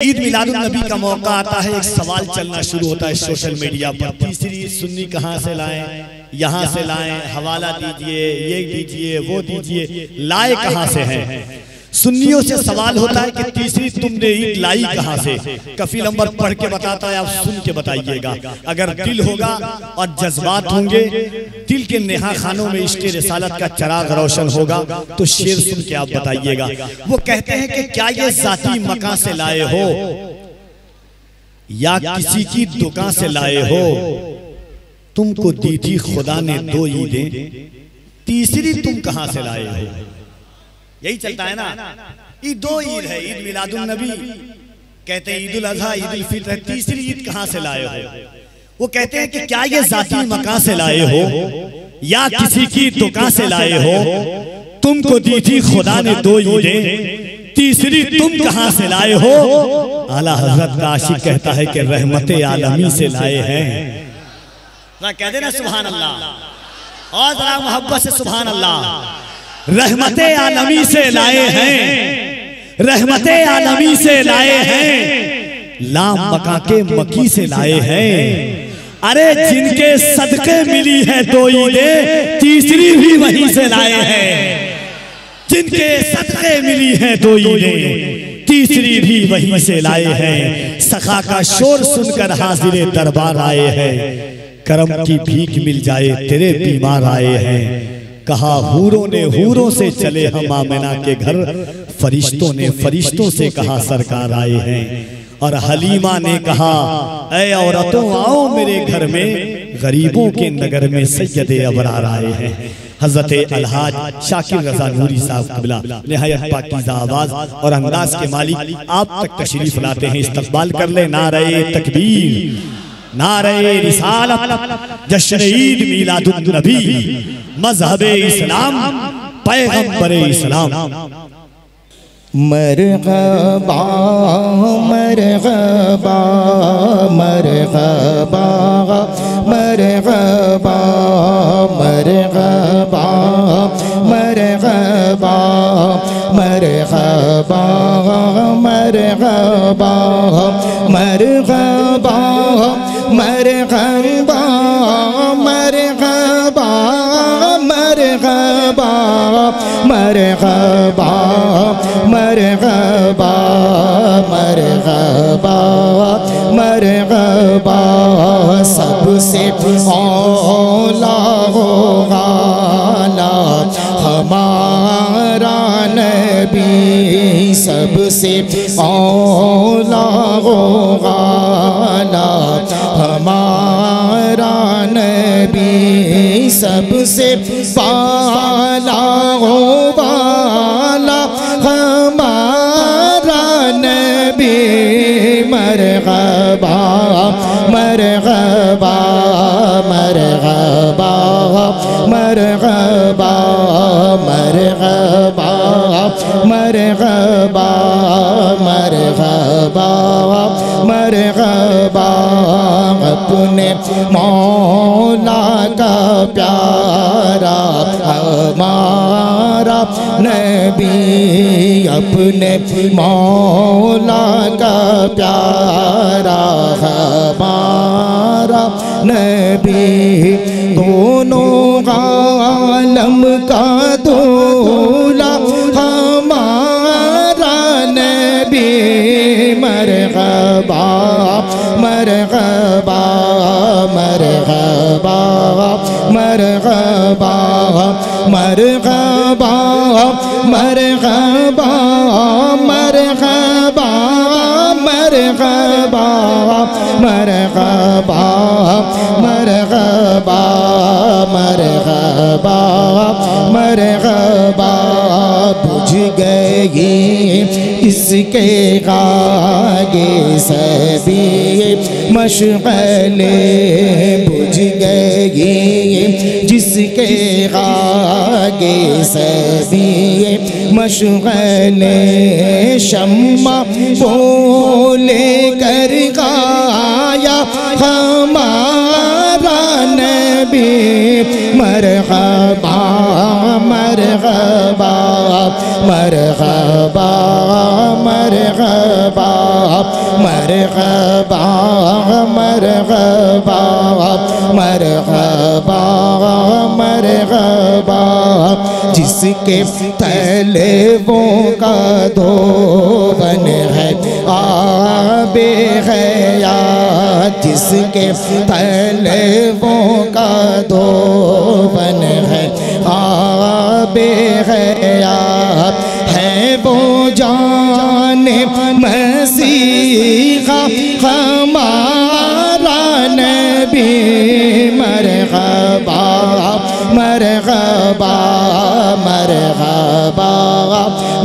ईद मिलादुन नबी का मौका आता है, एक सवाल चलना शुरू होता है सोशल मीडिया पर। तीसरी सुन्नी कहाँ से लाएं, यहाँ से लाएं, हवाला दीजिए, ये दीजिए, वो दीजिए, लाए कहाँ से हैं। सुन्नियों से सवाल होता है कि तीसरी तुमने ईद लाई कहाँ से। कफील अमर पढ़ के बताता है, आप सुन के बताइएगा। अगर दिल होगा और जज्बात होंगे, दिल के नेहा खानों में इश्क़ रिसालत का चराग रोशन होगा तो शेर सुन के आप बताइएगा। वो कहते हैं कि क्या ये जाती मकान से लाए हो या किसी की दुकान से लाए हो। तुमको दी थी खुदा ने दो ईदें, तीसरी तुम कहाँ से लाए हो। यही चलता है ना। ये दो ईद है, ईद मिलादुन नबी कहते हैं, ईद उल अज़हा, ईद उल फितर, तीसरी ईद कहाँ से लाए हो। वो कहते हैं कि क्या ये जाती मकान से लाए हो या किसी की दुकान से लाए हो। तुमको दी थी खुदा ने दो ईदें, तीसरी तुम कहाँ से लाए हो। आला हजरत का आशिक कहता है कि रहमते आलमी से लाए हैं। कह देना सुभान अल्लाह, और जरा मोहब्बत से सुभान अल्लाह। रहमते आलमी से लाए हैं, रहमते आलमी से लाए हैं, लाम मका के मकी से लाए हैं। अरे जिनके सदके मिली है दो ईदें, तीसरी भी वहीं से लाए हैं। जिनके सदके मिली है दो ईदें, तीसरी भी वहीं से लाए हैं। सखा का शोर सुनकर हाजिरे दरबार आए हैं। करम की भीख मिल जाए तेरे बीमार आए हैं। कहा हूरों ने हूरों से चले हम आमिना के घर, फरिश्तों ने फरिश्तों से कहा सरकार आए हैं। और हलीमा ने कहा ऐ औरतों आओ मेरे घर में, गरीबों के नगर में सैयदे अबरार आए हैं। हजरत अलहाज शाकिर रजा नूरी साहब क़िबला निहायत पाकीज़ा आवाज़ और अंदाज के मालिक आप तक तशरीफ लाते हैं। इस्तकबाल कर ले नारे तकबीर, नारे रिसालत, जश्न ईद मिलादुन नबी, मज़हबे इस्लाम, पैगंबरे इस्लाम। मरहबा मरहबा मरहबा मरहबा मरहबा मरहबा मरहबा मरहबा मरहबा मरहबा मरहबा मरहबा मरहबा मरहबा मरहबा मरहबा। सबसे औला होगा हमारा नबी, सबसे औला होगा हमारा नबी, सबसे पाला होगा हमारा नबी। मरहबा मरहबा मरहबा मरहबा मरहबा मरहबा मरहबा मरहबा। अपने मौला का प्यारा हमारा नबी, अपने मौला का प्यारा हमारा नबी। दोनों आलम का दूल्हा हमारा नबी। मरहबा मरहबा मरहबा मरहबा मरहबा मरहबा मरहबा मरहबा मरहबा मरहबा मरहबा मरहबा। बुझ गई इसके आगे सभी मशग़ले, बुझ गई जिसके आगे सभी मशग़ले। शम्मा बोले कर गाया हमारा नबी। मरहबा मरहबा मरहबा मरहबा मरहबा मरहबा मरहबा मरहबा मरहबा जिसके तलवों का धोवन है आबे हयात जिसके तलवों का धोवन है आबे हयात है वो जाने मसीहा हमारा नबी मरहबा मरहबा मरहबा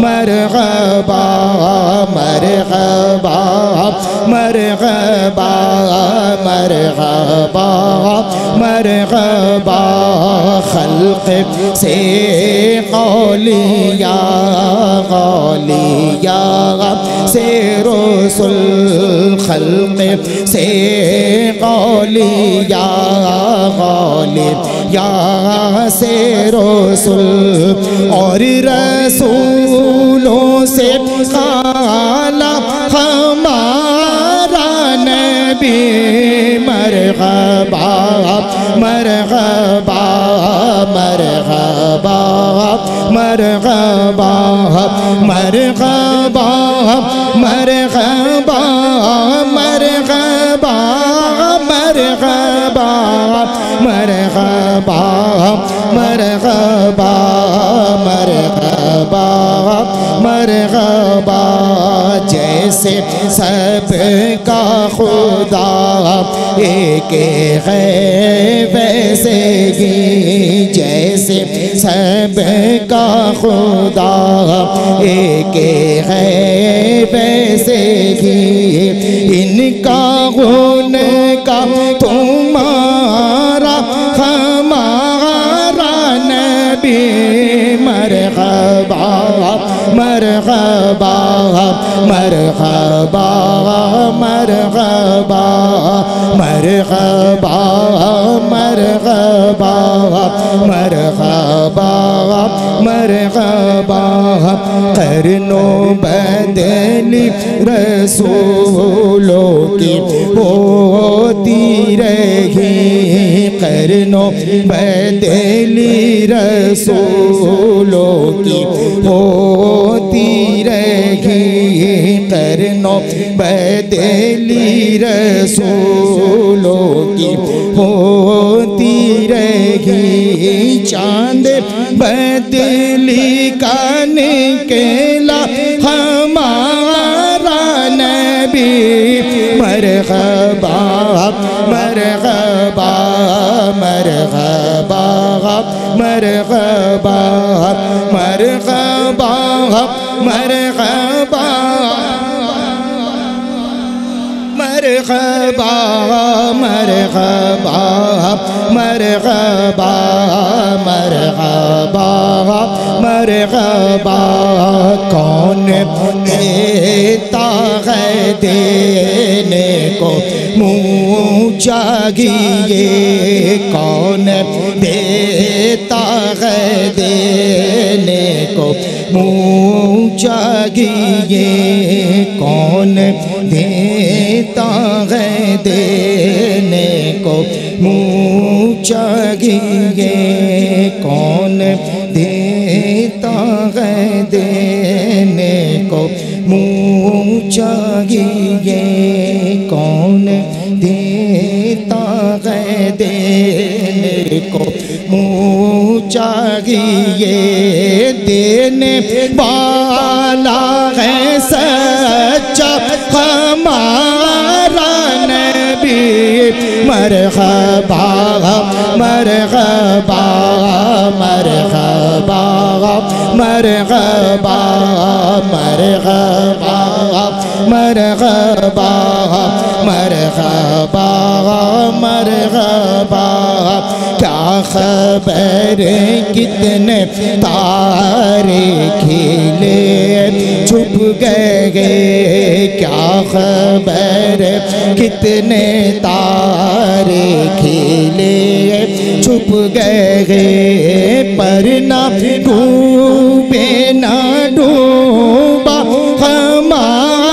मरहबा मरहबा मरहबा मरहबा मरहबा खल्क़ से औलिया औलिया से रसूल खल्क़ से औलिया औलिया से रसूल और रसूलों से आला हमारा नबी मरहबा मरहबा मरहबा मरहबा मरहबा मरहबा मरहबा मरहबा मरहबा मरहबा मरहबा मरहबा जैसे सबका खुदा एक है वैसे ही जैसे सबका खुदा एक है वैसे ही इनका गुण का तुम्हारा हमारा नबी मरहबा मरहबा मरहबा मरहबा मरहबा मरहबा मरहबा मरहबा करनों बदली रसूलों की होती रही करनों बदली रसूलों की होती रही करनों बदली रसूलों की होती रही चांद बदली का निकला हमारा नबी मरहबा मरहबा मरहबा मरहबा मरहबा मरहबा मरहबा मरहबा मरहबा मरहबा मरहबा कौन देता है देने को मुँह चाहिए कौन देता है देने को मुँह चाहिए कौन देता है देने को मुँह चाहिए कौन देता है देने को मुँह चाहिए कौन देता है देने को मुँह चाहिए देने वाला है सच्चा हमारा नबी मरहबा मरहबा मरहबा मरहबा मरहबा मरहबा मरहबा मरहबा क्या खबर कितने तारे खिले छुप गए क्या खबर कितने तारे खिले छुप गए पर ना डूबे ना डूबा हमारा